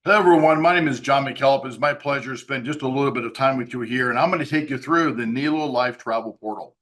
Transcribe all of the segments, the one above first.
Hello, everyone. My name is Jon McKillip. It's my pleasure to spend just a little bit of time with you here, and I'm going to take you through the Nélo Life travel portal.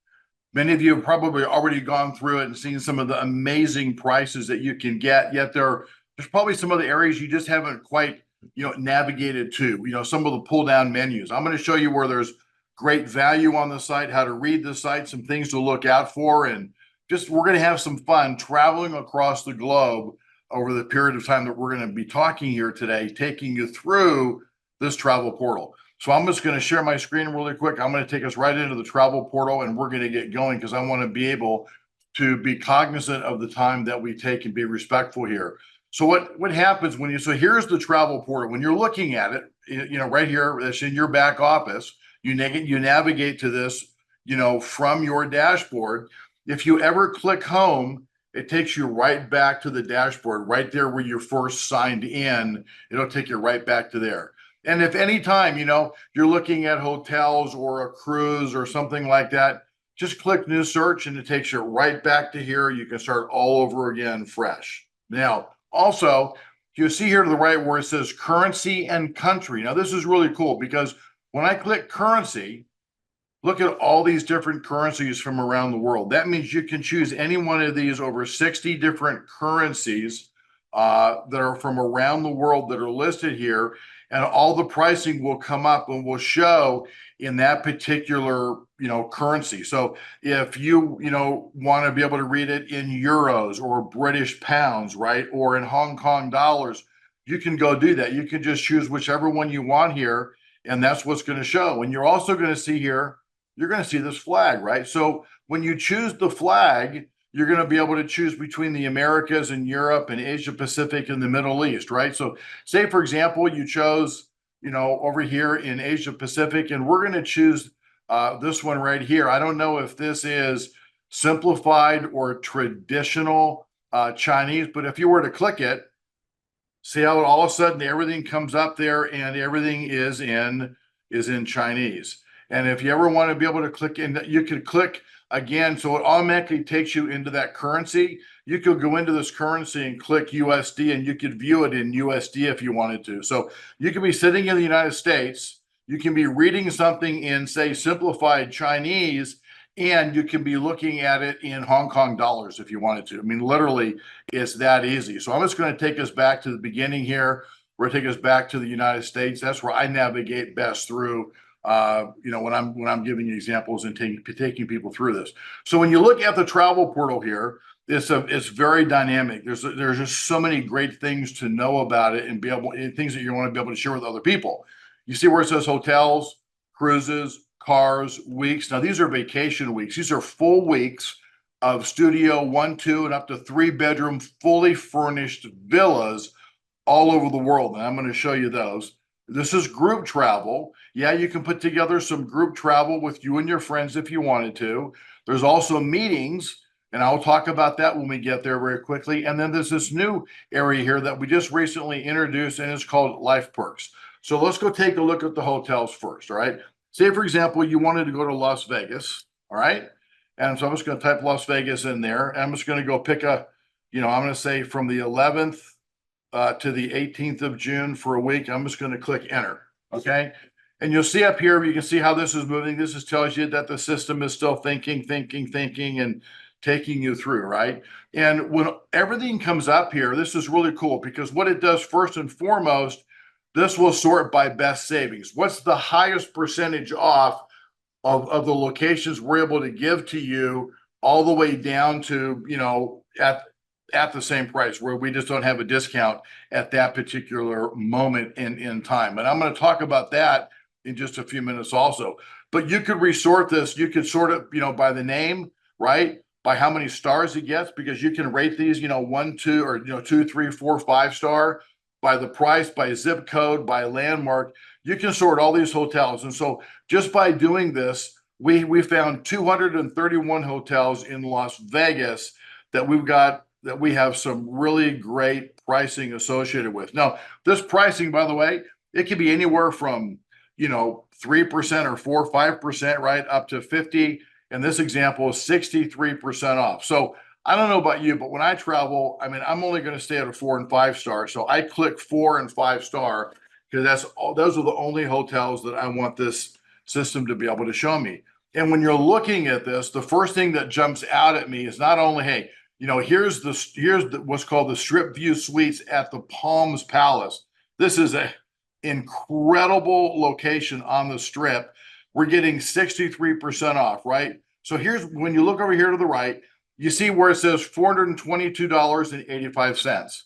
Many of you have probably already gone through it and seen some of the amazing prices that you can get, yet there's probably some of the areas you just haven't quite, navigated to, some of the pull down menus. I'm going to show you where there's great value on the site, how to read the site, some things to look out for, and just we're going to have some fun traveling across the globe over the period of time that we're going to be talking here today, taking you through this travel portal. So I'm just going to share my screen really quick. I'm going to take us right into the travel portal and we're going to get going because I want to be able to be cognizant of the time that we take and be respectful here. So what happens when so here's the travel portal. When you're looking at it, right here, that's in your back office, you navigate to this, from your dashboard. If you ever click home, it takes you right back to the dashboard, right there where you first signed in. It'll take you right back to there. And if any time, you're looking at hotels or a cruise or something like that, just click new search and it takes you right back to here. You can start all over again fresh. Now, also, you see here to the right where it says currency and country. Now, this is really cool because when I click currency, look at all these different currencies from around the world. That means you can choose any one of these over 60 different currencies that are from around the world that are listed here. And all the pricing will come up and will show in that particular, currency. So if you, want to be able to read it in euros or British pounds, right? Or in Hong Kong dollars, you can go do that. You can just choose whichever one you want here. And that's what's going to show. And you're also going to see here, you're going to see this flag, right? So when you choose the flag, you're going to be able to choose between the Americas and Europe and Asia Pacific and the Middle East, right? So say, for example, you chose, over here in Asia Pacific, and we're going to choose this one right here. I don't know if this is simplified or traditional Chinese, but if you were to click it, see how all of a sudden everything comes up there and everything is in Chinese. And if you ever want to be able to click in, you could click again, so it automatically takes you into that currency. You could go into this currency and click USD, and you could view it in USD if you wanted to. So you can be sitting in the United States, you can be reading something in, say, simplified Chinese, and you can be looking at it in Hong Kong dollars if you wanted to. I mean, literally, it's that easy. So I'm just going to take us back to the beginning here. We're going to take us back to the United States. That's where I navigate best through when I'm giving you examples and taking people through this. So when you look at the travel portal here, it's very dynamic. There's just so many great things to know about it and things that you want to be able to share with other people. You see where it says hotels, cruises, cars, weeks. Now these are vacation weeks. These are full weeks of studio 1, 2, and up to 3-bedroom, fully furnished villas all over the world. And I'm going to show you those. This is group travel. Yeah, you can put together some group travel with you and your friends if you wanted to. There's also meetings, and I'll talk about that when we get there very quickly. And then there's this new area here that we just recently introduced, and it's called Life Perks. So let's go take a look at the hotels first, all right? Say, for example, you wanted to go to Las Vegas, all right? And so I'm just going to type Las Vegas in there, and I'm just going to go pick I'm going to say from the 11th to the 18th of June for a week. I'm just going to click enter. Okay. And you'll see up here, you can see how this is moving. This just tells you that the system is still thinking, and taking you through, right? And when everything comes up here, this is really cool because what it does first and foremost, this will sort by best savings. What's the highest percentage off of the locations we're able to give to you all the way down to, at the same price where we just don't have a discount at that particular moment in time. And I'm going to talk about that in just a few minutes also. But you could resort this, you could sort it, by the name, right? By how many stars it gets, because you can rate these, 1, 2, or 2, 3, 4, 5-star, by the price, by zip code, by landmark. You can sort all these hotels. And so just by doing this, we found 231 hotels in Las Vegas that we have some really great pricing associated with. Now, this pricing, by the way, it can be anywhere from, 3% or 4 or 5%, right, up to 50. And this example is 63% off. So I don't know about you, but when I travel, I mean, I'm only going to stay at a 4 and 5 star. So I click 4 and 5 star because those are the only hotels that I want this system to be able to show me. And when you're looking at this, the first thing that jumps out at me is not only, hey, here's what's called the Strip View Suites at the Palms Palace. This is a incredible location on the Strip. We're getting 63% off, right? So here's when you look over here to the right, you see where it says $422.85.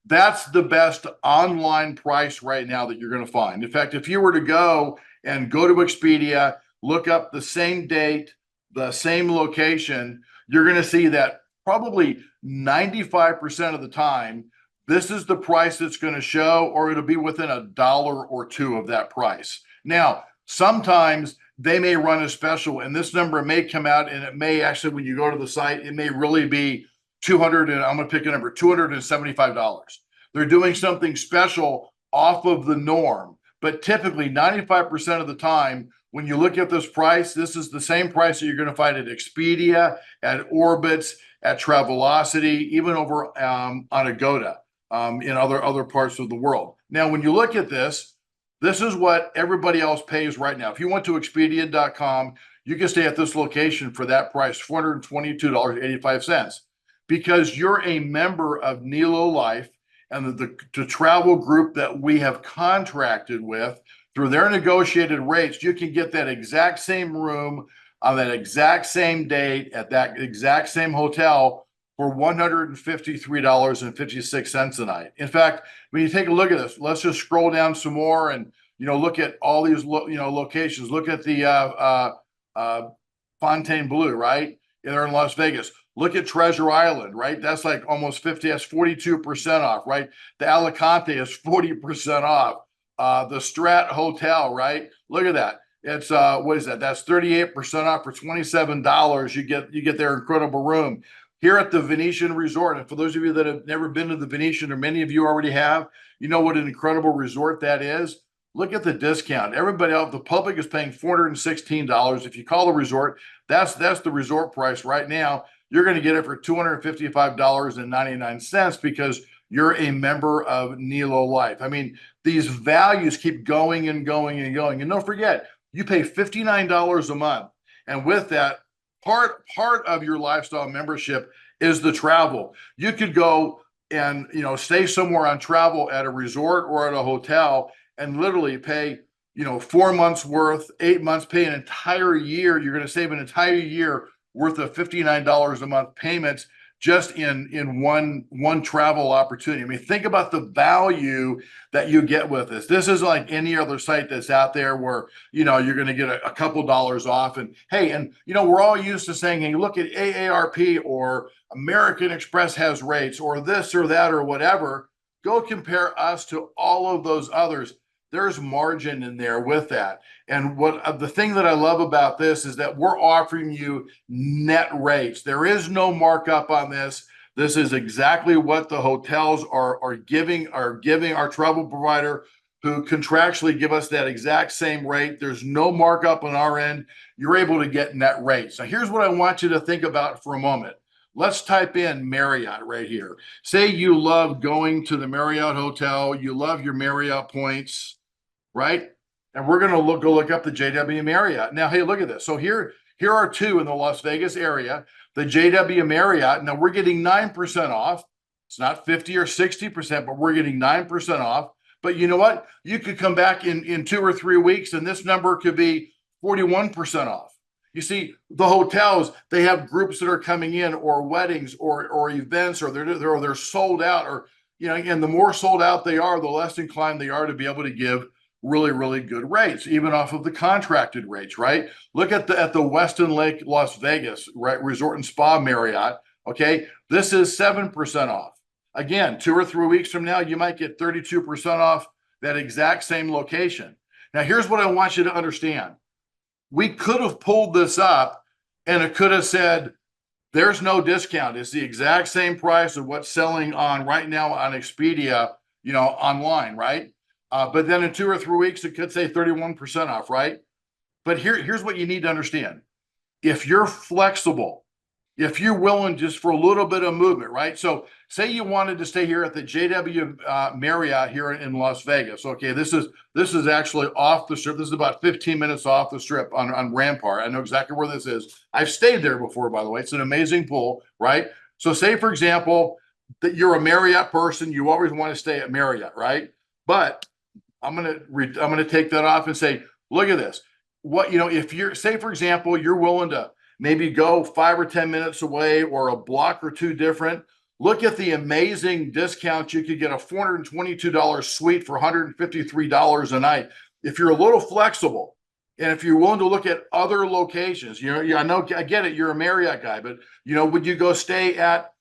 That's the best online price right now that you're going to find. In fact, if you were to go to Expedia, look up the same date, the same location, you're going to see that probably 95% of the time, this is the price that's going to show, or it'll be within $1 or $2 of that price. Now, sometimes they may run a special and this number may come out and it may actually, when you go to the site, it may really be 200 and I'm going to pick a number, $275. They're doing something special off of the norm. But typically 95% of the time, when you look at this price, this is the same price that you're going to find at Expedia, at Orbitz, at Travelocity, even over on Agoda, in other parts of the world. Now, when you look at this is what everybody else pays right now. If you went to Expedia.com, you can stay at this location for that price, $422.85, because you're a member of Nélo Life and the travel group that we have contracted with. Through their negotiated rates, you can get that exact same room on that exact same date at that exact same hotel for $153.56 a night. In fact, when you take a look at this, let's just scroll down some more and look at all these locations. Look at the Fontainebleau, right? They're in Las Vegas. Look at Treasure Island, right? That's like almost 50. That's 42% off, right? The Alicante is 40% off. The Strat Hotel, right? Look at that. It's what is that? That's 38% off for $27. You get their incredible room here at the Venetian Resort. And for those of you that have never been to the Venetian, or many of you already have, you know what an incredible resort that is. Look at the discount. Everybody else, the public is paying $416. If you call the resort, that's the resort price right now. You're going to get it for $255.99 because you're a member of Nélo Life. I mean, these values keep going and going and going. And don't forget, you pay $59 a month. And with that, part of your lifestyle membership is the travel. You could go and stay somewhere on travel at a resort or at a hotel and literally pay 4 months worth, 8 months, pay an entire year. You're going to save an entire year worth of $59 a month payments just in one travel opportunity. I mean, think about the value that you get with this. This is like any other site that's out there where you're going to get a couple dollars off. And hey, we're all used to saying, hey, look at AARP or American Express has rates or this or that or whatever. Go compare us to all of those others. There's margin in there with that. And the thing that I love about this is that we're offering you net rates. There is no markup on this. This is exactly what the hotels are giving our travel provider, who contractually give us that exact same rate. There's no markup on our end. You're able to get net rates. Now, here's what I want you to think about for a moment. Let's type in Marriott right here. Say you love going to the Marriott hotel. You love your Marriott points, right? And we're going to go look up the JW Marriott. Now, hey, look at this. So here are two in the Las Vegas area. The JW Marriott. Now we're getting 9% off. It's not 50 or 60%, but we're getting 9% off. But you know what? You could come back in 2 or 3 weeks, and this number could be 41% off. You see, the hotels, they have groups that are coming in, or weddings, or events, or they're sold out, or and the more sold out they are, the less inclined they are to be able to give really, really good rates, even off of the contracted rates, right? Look at the Westin Lake Las Vegas, right, Resort and Spa Marriott. Okay, this is 7% off. Again, 2 or 3 weeks from now, you might get 32% off that exact same location. Now, here's what I want you to understand. We could have pulled this up and it could have said, there's no discount. It's the exact same price of what's selling on right now on Expedia, online, right? But then in 2 or 3 weeks, it could say 31% off, right? But here's what you need to understand. If you're flexible if you're willing just for a little bit of movement, right? So say you wanted to stay here at the JW Marriott here in Las Vegas. Okay, this is actually off the strip. This is about 15 minutes off the strip on Rampart. I know exactly where this is. I've stayed there before, by the way. It's an amazing pool, right? So say, for example, that you're a Marriott person, you always want to stay at Marriott, right? But I'm gonna take that off and say, look at this. What, if you're, say for example, you're willing to maybe go 5 or 10 minutes away or a block or two different. Look at the amazing discounts. You could get a $422 suite for $153 a night. If you're a little flexible and if you're willing to look at other locations, I know, I get it, you're a Marriott guy, but would you go stay at,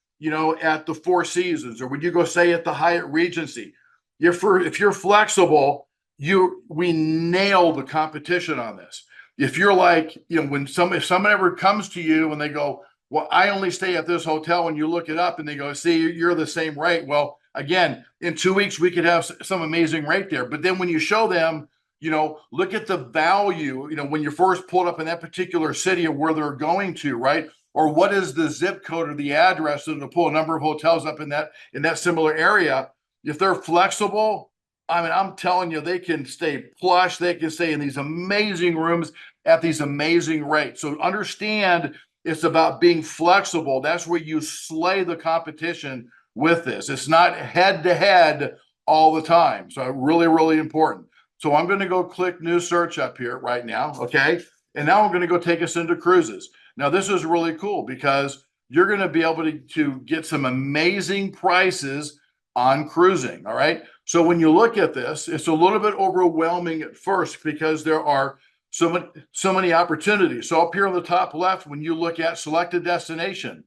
at the Four Seasons, or would you go stay at the Hyatt Regency? If you're flexible, we nail the competition on this. If you're like, if someone ever comes to you and they go, well, I only stay at this hotel, and you look it up and they go, see, you're the same rate. Well, again, in 2 weeks, we could have some amazing rate there. But then when you show them, look at the value, when you're first pulled up in that particular city of where they're going to, right? Or what is the zip code or the address, and to pull a number of hotels up in that similar area. If they're flexible, I mean, I'm telling you, they can stay plush. They can stay in these amazing rooms at these amazing rates. So understand, it's about being flexible. That's where you slay the competition with this. It's not head to head all the time. So really, really important. So I'm going to go click new search up here right now. Okay. And now I'm going to go take us into cruises. Now, this is really cool because you're going to be able to get some amazing prices on cruising. All right. So when you look at this, it's a little bit overwhelming at first because there are so many opportunities. So up here on the top left, when you look at select a destination,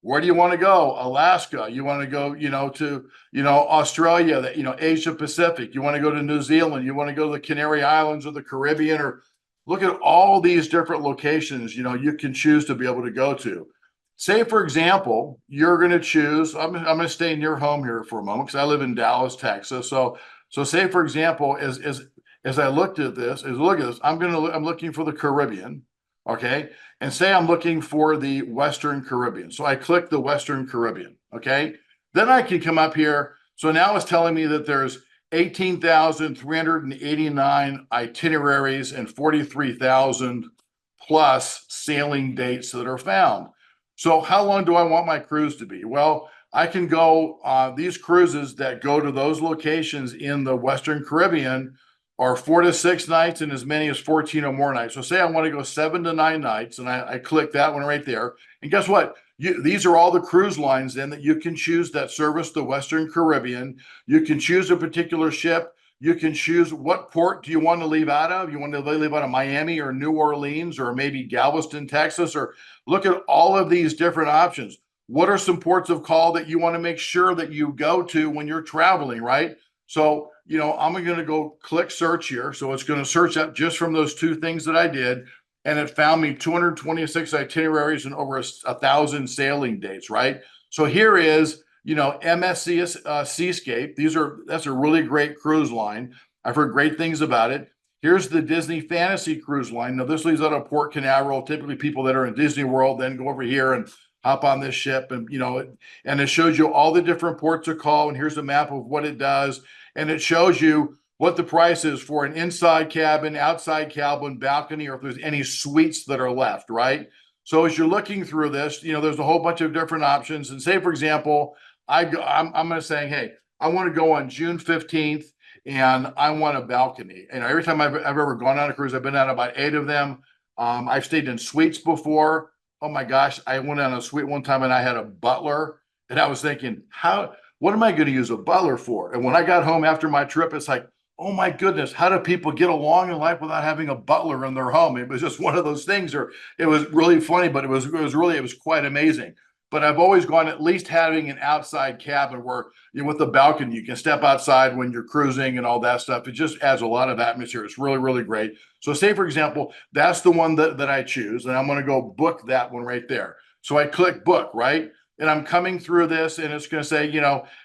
where do you want to go? Alaska. You want to go, to, Australia, Asia Pacific. You want to go to New Zealand. You want to go to the Canary Islands or the Caribbean, or look at all these different locations, you can choose to be able to go to. Say, for example, you're going to choose, I'm going to stay near home here for a moment because I live in Dallas, Texas. So say, for example, as I look at this, I'm looking for the Caribbean. Okay. And say I'm looking for the Western Caribbean. So I click the Western Caribbean. Okay. Then I can come up here. So now it's telling me that there's 18,389 itineraries and 43,000 plus sailing dates that are found. So how long do I want my cruise to be? Well, I can go, these cruises that go to those locations in the Western Caribbean are 4 to 6 nights and as many as 14 or more nights. So say I want to go 7 to 9 nights, and I click that one right there. And guess what? These are all the cruise lines then that you can choose that service the Western Caribbean. You can choose a particular ship. You can choose what port do you want to leave out of. You want to leave out of Miami or New Orleans or maybe Galveston, Texas, or look at all of these different options. What are some ports of call that you want to make sure that you go to when you're traveling, right? So, I'm going to go click search here. So it's going to search up just from those two things that I did. And it found me 226 itineraries and over 1,000 sailing dates, right? So here is, MSC Seascape. That's a really great cruise line. I've heard great things about it. Here's the Disney Fantasy Cruise Line. Now, this leaves out of Port Canaveral. Typically, people that are in Disney World then go over here and hop on this ship, and and it shows you all the different ports of call. And here's a map of what it does, and it shows you what the price is for an inside cabin, outside cabin, balcony, or if there's any suites that are left, right? So as you're looking through this, there's a whole bunch of different options. And say, for example, I'm going to say, hey, I want to go on June 15th and I want a balcony. And every time I've ever gone on a cruise, I've been on about 8 of them. I've stayed in suites before. Oh my gosh, I went on a suite one time and I had a butler, and I was thinking, what am I going to use a butler for? And when I got home after my trip, it's like, oh my goodness, how do people get along in life without having a butler in their home? It was just one of those things, or it was really funny, but it was quite amazing. But I've always gone at least having an outside cabin where with the balcony, you can step outside when you're cruising and all that stuff. It just adds a lot of atmosphere. It's really, really great. So say, for example, that's the one that I choose, and I'm going to go book that one right there. So I click book, right? and I'm coming through this, and it's going to say,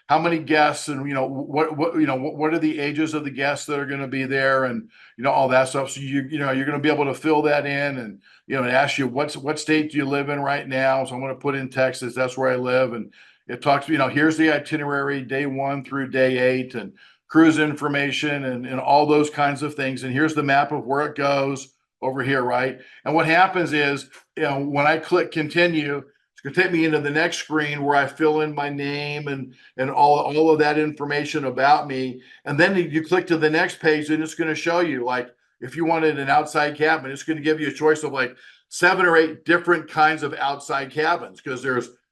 how many guests, and what are the ages of the guests that are going to be there, and all that stuff. So you're going to be able to fill that in, and it asks you what state do you live in right now. So I'm going to put in Texas. That's where I live, and it talks. Here's the itinerary, day 1 through day 8, and cruise information, and all those kinds of things. And here's the map of where it goes over here, right? And what happens is, when I click continue, it's going to take me into the next screen where I fill in my name and all of that information about me. And then you click to the next page, and it's going to show you, like, if you wanted an outside cabin, it's going to give you a choice of like 7 or 8 different kinds of outside cabins, because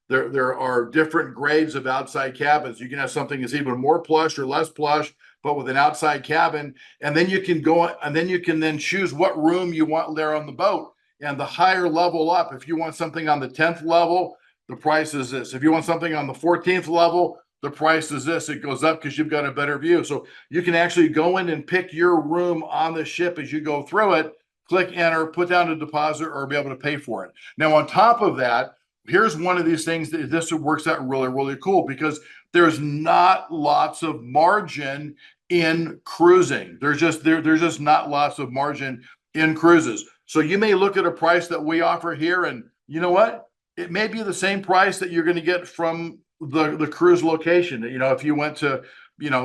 there are different grades of outside cabins. You can have something that's even more plush or less plush, but with an outside cabin. And then you can go, and then you can then choose what room you want there on the boat. And the higher level up, if you want something on the 10th level, the price is this. If you want something on the 14th level, the price is this. It goes up because you've got a better view. So you can actually go in and pick your room on the ship as you go through it, click enter, put down a deposit, or be able to pay for it. Now, on top of that, here's one of these things that this works out really, really cool, because there's not lots of margin in cruising. There's just not lots of margin in cruises. So you may look at a price that we offer here, and you know what? It may be the same price that you're going to get from the cruise location. If you went to,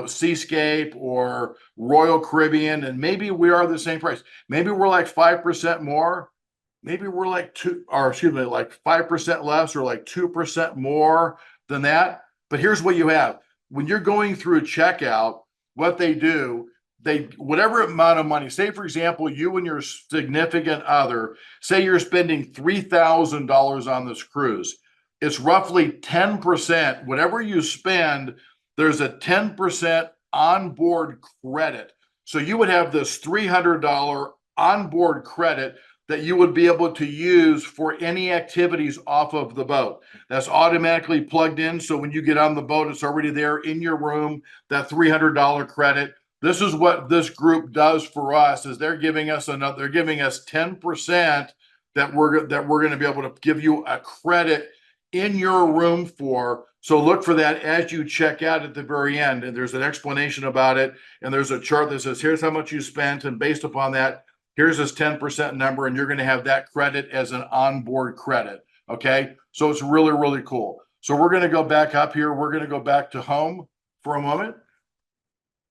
Seascape or Royal Caribbean, and maybe we are the same price. Maybe we're like 5% more. Maybe we're like like 5% less, or like 2% more than that. But here's what you have. When you're going through checkout, what they do, whatever amount of money, say for example, you and your significant other, say you're spending $3,000 on this cruise. It's roughly 10%. Whatever you spend, there's a 10% onboard credit. So you would have this $300 onboard credit that you would be able to use for any activities off of the boat. That's automatically plugged in. So when you get on the boat, it's already there in your room, that $300 credit. This is what this group does for us, is they're giving us 10% that we're going to be able to give you a credit in your room for. So look for that as you check out at the very end. And there's an explanation about it. And there's a chart that says, here's how much you spent. And based upon that, here's this 10% number, and you're going to have that credit as an onboard credit. Okay. So it's really, really cool. So we're going to go back up here. We're going to go back to home for a moment,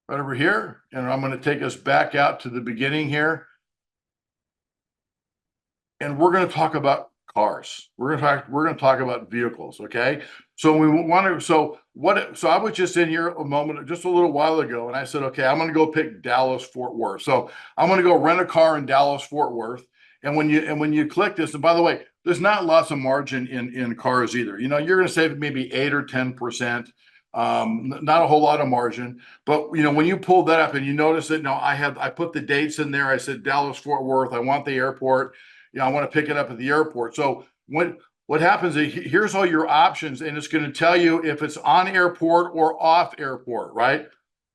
right over here. And I'm going to take us back out to the beginning here. And we're going to talk about cars. We're going to talk about vehicles. Okay. So I was just in here just a little while ago, and I said, okay, I'm going to go pick Dallas Fort Worth. So I'm going to go rent a car in Dallas Fort Worth. And when you click this, and by the way, there's not lots of margin in cars either. You're going to save maybe 8 or 10%. Not a whole lot of margin, but when you pull that up and you notice that I put the dates in there. I said Dallas Fort Worth. I want the airport. I want to pick it up at the airport. So what happens is, here's all your options, and it's going to tell you if it's on airport or off airport, right?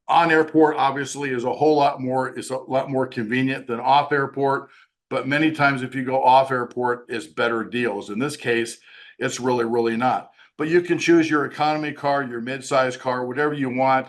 On airport obviously is a lot more convenient than off airport, but many times if you go off airport, it's better deals. In this case, it's really, really not. But you can choose your economy car, your mid-size car, whatever you want,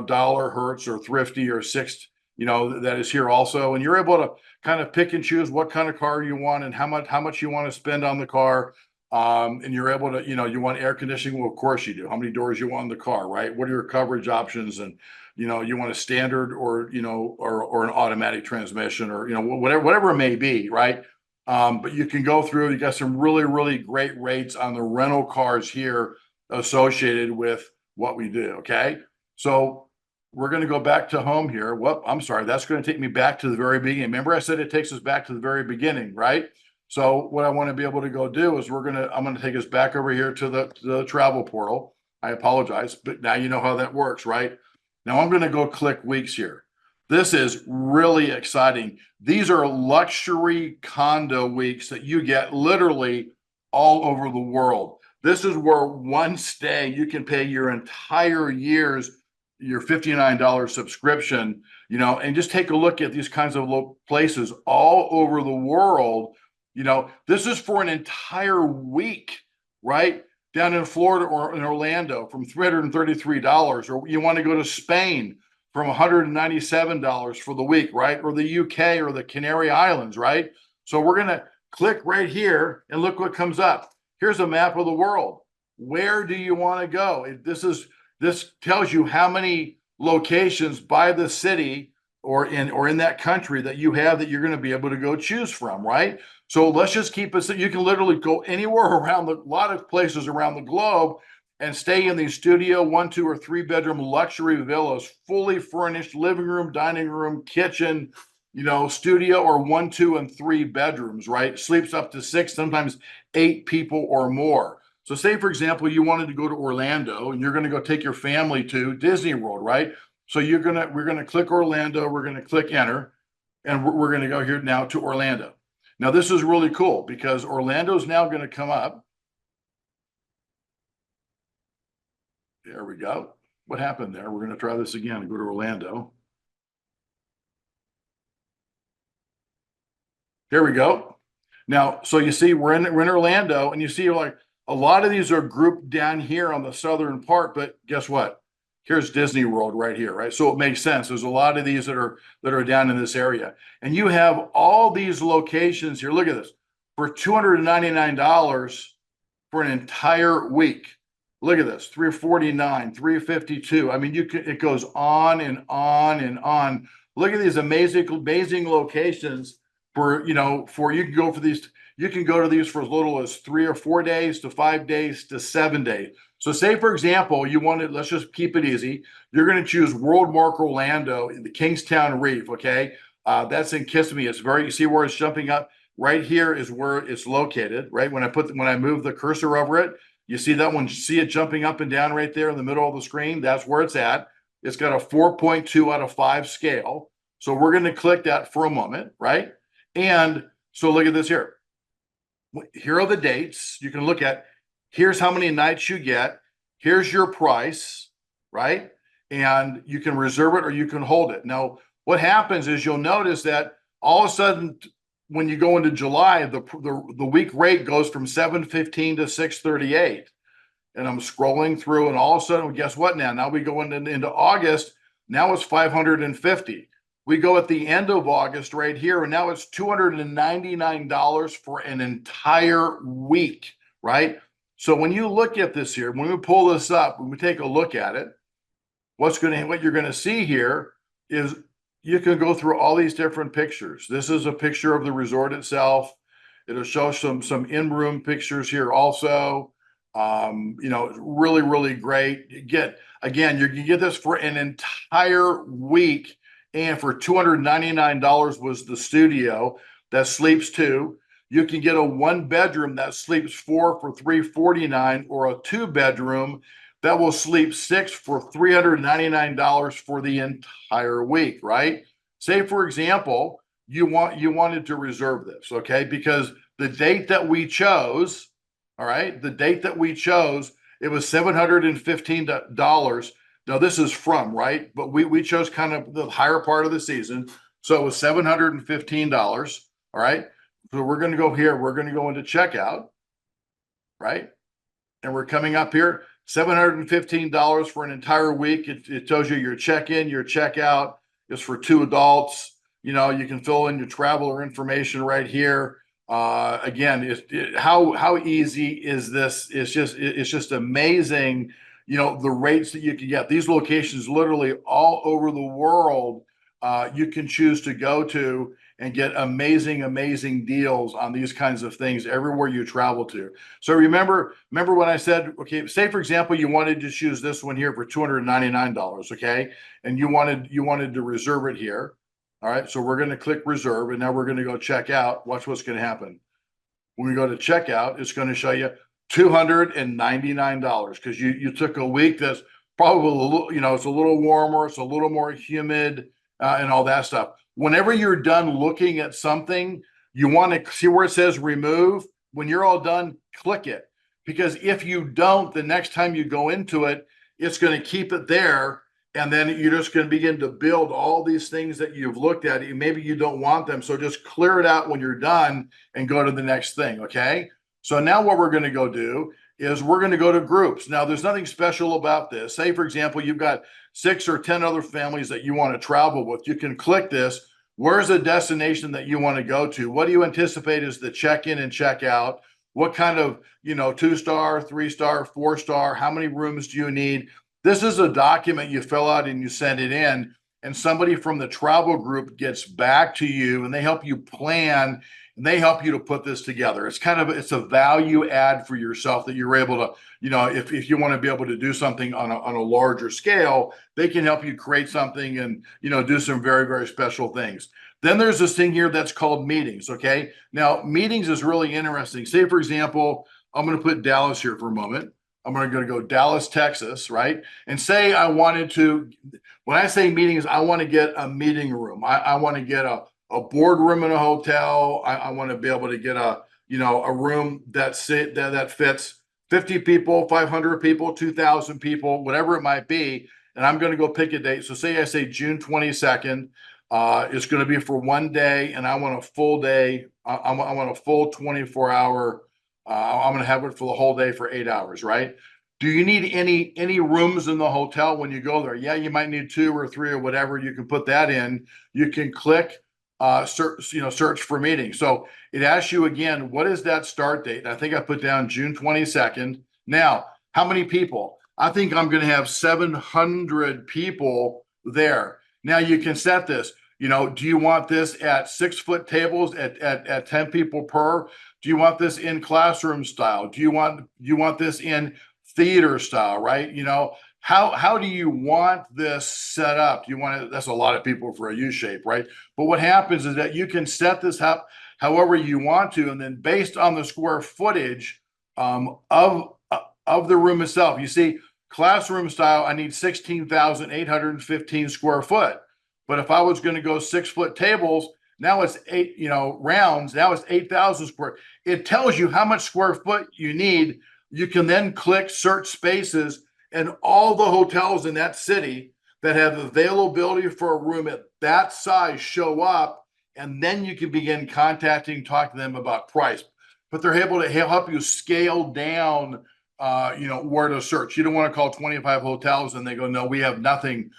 Dollar, Hertz, or Thrifty, or Sixt, that is here also. And you're able to kind of pick and choose what kind of car you want and how much you want to spend on the car. And you're able to, you want air conditioning. Well, of course you do. How many doors you want in the car, right? What are your coverage options? And, you want a standard or an automatic transmission, or, whatever it may be, right? But you can go through, you got some really, really great rates on the rental cars here associated with what we do. Okay. So we're going to go back to home here. Well, I'm sorry. That's going to take me back to the very beginning. Remember I said it takes us back to the very beginning, right? So what I want to be able to go do is I'm going to take us back over here to the travel portal. I apologize, but now you know how that works, right? Now I'm going to go click weeks here. This is really exciting. These are luxury condo weeks that you get literally all over the world. This is where one stay, you can pay your entire year's, your $59 subscription, and just take a look at these kinds of places all over the world. This is for an entire week, right? down in Florida or in Orlando from $333, or you want to go to Spain from $197 for the week, right? Or the UK or the Canary Islands, right? So we're going to click right here and look what comes up. Here's a map of the world. Where do you want to go? This tells you how many locations by the city or in that country that you have that you're going to be able to go choose from, right? So let's just keep it. You can literally go anywhere around a lot of places around the globe and stay in these studio 1, 2, or 3 bedroom luxury villas, fully furnished living room, dining room, kitchen, studio, or 1, 2, and 3 bedrooms, right? Sleeps up to 6, sometimes 8 people or more. So say, for example, you wanted to go to Orlando and you're going to go take your family to Disney World, right? So we're going to click Orlando, we're going to click enter, and we're going to go here now to Orlando. Now, this is really cool because Orlando is now going to come up. There we go. What happened there? We're going to try this again and go to Orlando. Here we go. Now, so you see we're in Orlando, and you see like a lot of these are grouped down here on the southern part, but guess what? Here's Disney World right here, right? So it makes sense. There's a lot of these that are down in this area. And you have all these locations here. Look at this. For $299 for an entire week. Look at this. $349, $352. I mean, it goes on and on and on. Look at these amazing locations for you can go for these. You can go to these for as little as 3 or 4 days to 5 days to 7 days. So say, for example, let's just keep it easy. You're going to choose Worldmark Orlando in the Kingstown Reef, okay? That's in Kissimmee. You see where it's jumping up? Right here is where it's located, right? When I move the cursor over it, you see that one, see it jumping up and down right there in the middle of the screen? That's where it's at. It's got a 4.2 out of 5 scale. So we're going to click that for a moment, right? And so look at this here. Here are the dates you can look at. Here's how many nights you get. Here's your price, right? And you can reserve it or you can hold it. Now, what happens is you'll notice that all of a sudden, when you go into July, the week rate goes from $715 to $638. And I'm scrolling through, and all of a sudden, guess what now? Now we go into August. Now it's $550. We go at the end of August right here, and now it's $299 for an entire week, right? So when you look at this here, when we pull this up, when we take a look at it, what you're going to see here is you can go through all these different pictures. This is a picture of the resort itself. It'll show some in-room pictures here also. Really, really great. You can get this for an entire week. And for $299 was the studio that sleeps 2. You can get a 1-bedroom that sleeps 4 for $349, or a 2-bedroom that will sleep 6 for $399 for the entire week, right? Say, for example, you wanted to reserve this, okay? Because the date that we chose, all right, it was $715. Now, this is from, right? But we chose kind of the higher part of the season. So it was $715. All right. So we're going to go here. We're going to go into checkout, right? And we're coming up here, $715 for an entire week. It tells you your check-in, your checkout is for 2 adults. You can fill in your traveler information right here. Again, how easy is this? It's just amazing. The rates that you can get. These locations literally all over the world, you can choose to go to and get amazing deals on these kinds of things everywhere you travel to. So remember when I said, okay, say for example, you wanted to choose this one here for $299, okay? And you wanted to reserve it here. All right, so we're going to click reserve, and now we're going to go check out. Watch what's going to happen. When we go to checkout, it's going to show you $299 because you took a week that's probably a little, it's a little warmer, it's a little more humid, and all that stuff. Whenever you're done looking at something, you want to see where it says remove. When you're all done, click it, because if you don't, the next time you go into it, it's going to keep it there. And then you're just going to begin to build all these things that you've looked at. Maybe you don't want them. So just clear it out when you're done and go to the next thing. Okay. So now what we're going to go do is we're going to go to groups. Now, there's nothing special about this. Say, for example, you've got 6 or 10 other families that you want to travel with. You can click this. Where's the destination that you want to go to? What do you anticipate is the check-in and check-out? What kind of, 2-star, 3-star, 4-star? How many rooms do you need? This is a document you fill out and you send it in, and somebody from the travel group gets back to you and they help you plan and they help you to put this together. It's a value add for yourself that you're able to, if you want to be able to do something on a larger scale, they can help you create something and, do some very, very special things. Then there's this thing here that's called meetings. Okay. Now, meetings is really interesting. Say, for example, I'm going to put Dallas here for a moment. I'm going to go Dallas, Texas, right? And say I wanted to, when I say meetings, I want to get a meeting room. I want to get a boardroom in a hotel. I want to be able to get a room that fits 50 people, 500 people, 2,000 people, whatever it might be. And I'm going to go pick a date. So say I say June 22nd. It's going to be for one day, and I want a full day. I want a full 24-hour. I'm going to have it for the whole day for 8 hours, right? Do you need any rooms in the hotel when you go there? Yeah, you might need 2 or 3 or whatever. You can put that in. You can click search for meetings. So it asks you again, what is that start date? I think I put down June 22nd. Now, how many people? I think I'm going to have 700 people there. Now you can set this. Do you want this at 6-foot tables at 10 people per? Do you want this in classroom style? Do you want this in theater style, right? How do you want this set up? Do you want it? That's a lot of people for a U shape, right? But what happens is that you can set this up however you want to, and then based on the square footage of the room itself, you see, classroom style, I need 16,815 square foot. But if I was going to go 6-foot tables, now it's 8, rounds. Now it's 8,000 square. It tells you how much square foot you need. You can then click search spaces, and all the hotels in that city that have availability for a room at that size show up, and then you can begin contacting, talk to them about price. But they're able to help you scale down, where to search. You don't want to call 25 hotels and they go, no, we have nothing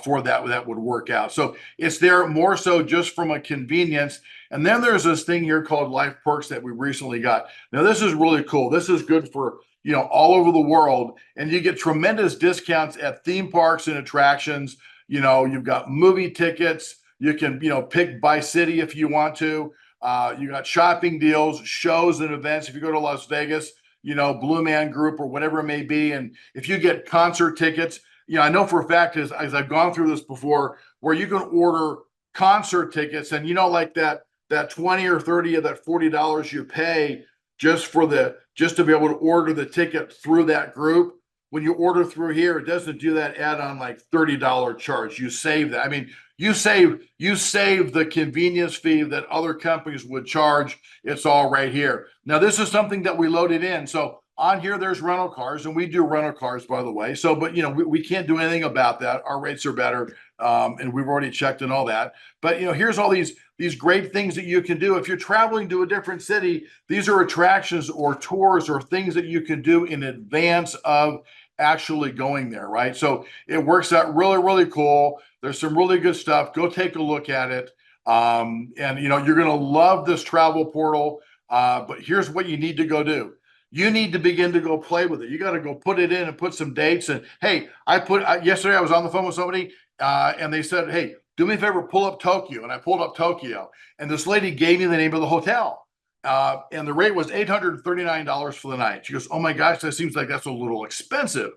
for that would work out. So it's there more so just from a convenience. And then there's this thing here called Life Perks that we recently got. Now, this is really cool. This is good for, all over the world. And you get tremendous discounts at theme parks and attractions. You've got movie tickets. You can, pick by city if you want to. You got shopping deals, shows and events. If you go to Las Vegas, Blue Man Group or whatever it may be. And if you get concert tickets, I know for a fact, as I've gone through this before, where you can order concert tickets and, like that 20 or 30 of that $40 you pay just to be able to order the ticket through that group. When you order through here, it doesn't do that add-on like $30 charge. You save that. I mean, you save the convenience fee that other companies would charge. It's all right here. Now, this is something that we loaded in. So on here, there's rental cars, and we do rental cars, by the way. So, but we can't do anything about that. Our rates are better, and we've already checked and all that. But here's all these great things that you can do if you're traveling to a different city. These are attractions or tours or things that you can do in advance of actually going there, right? So it works out really, really cool. There's some really good stuff. Go take a look at it. And you're going to love this travel portal. But here's what you need to go do. You need to begin to go play with it. You got to go put it in and put some dates. And hey, yesterday I was on the phone with somebody and they said, hey, do me a favor, pull up Tokyo. And I pulled up Tokyo, and this lady gave me the name of the hotel. And the rate was $839 for the night. She goes, oh my gosh, that seems like that's a little expensive.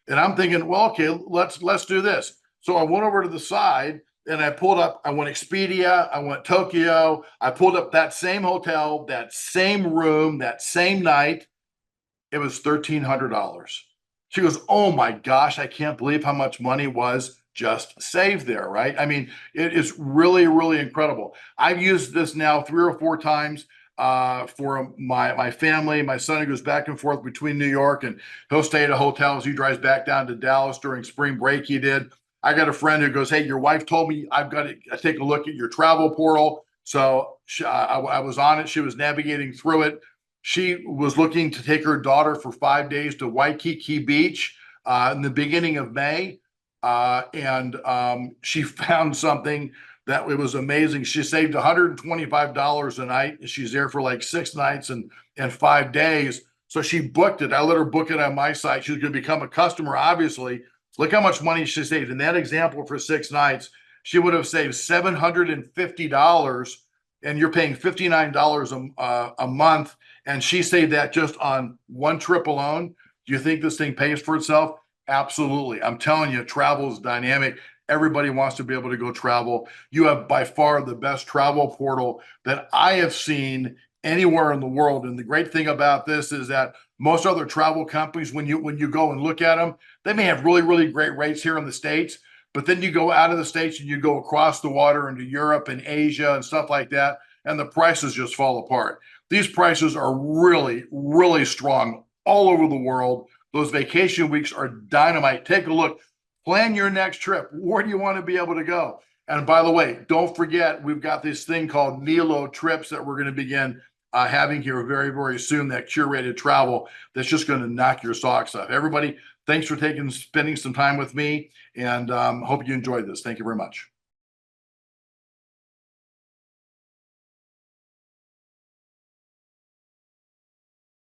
And I'm thinking, well, okay, let's do this. So I went over to the side and I went Expedia, I went Tokyo. I pulled up that same hotel, that same room, that same night. It was $1,300. She goes, oh my gosh, I can't believe how much money was just saved there, right? I mean, it is really, really incredible. I've used this now 3 or 4 times for my family. My son, who goes back and forth between New York, and he'll stay at a hotel as he drives back down to Dallas during spring break. He did. I got a friend who goes, hey, your wife told me I've got to take a look at your travel portal. So I was on it. She was navigating through it. She was looking to take her daughter for 5 days to Waikiki Beach in the beginning of May. She found something that it was amazing. She saved $125 a night. She's there for like 6 nights and 5 days. So she booked it. I let her book it on my site. She's going to become a customer, obviously. Look how much money she saved. In that example, for 6 nights, she would have saved $750, and you're paying $59 a month. And she saved that just on one trip alone. Do you think this thing pays for itself? Absolutely. I'm telling you, travel is dynamic. Everybody wants to be able to go travel. You have by far the best travel portal that I have seen anywhere in the world. And the great thing about this is that most other travel companies, when you go and look at them, they may have really, really great rates here in the States, but then you go out of the States and you go across the water into Europe and Asia and stuff like that, and the prices just fall apart. These prices are really, really strong all over the world. Those vacation weeks are dynamite. Take a look. Plan your next trip. Where do you want to be able to go? And by the way, don't forget, we've got this thing called Nélo trips that we're going to begin having here very, very soon, that curated travel that's just going to knock your socks off. Everybody, thanks for spending some time with me, and hope you enjoyed this. Thank you very much.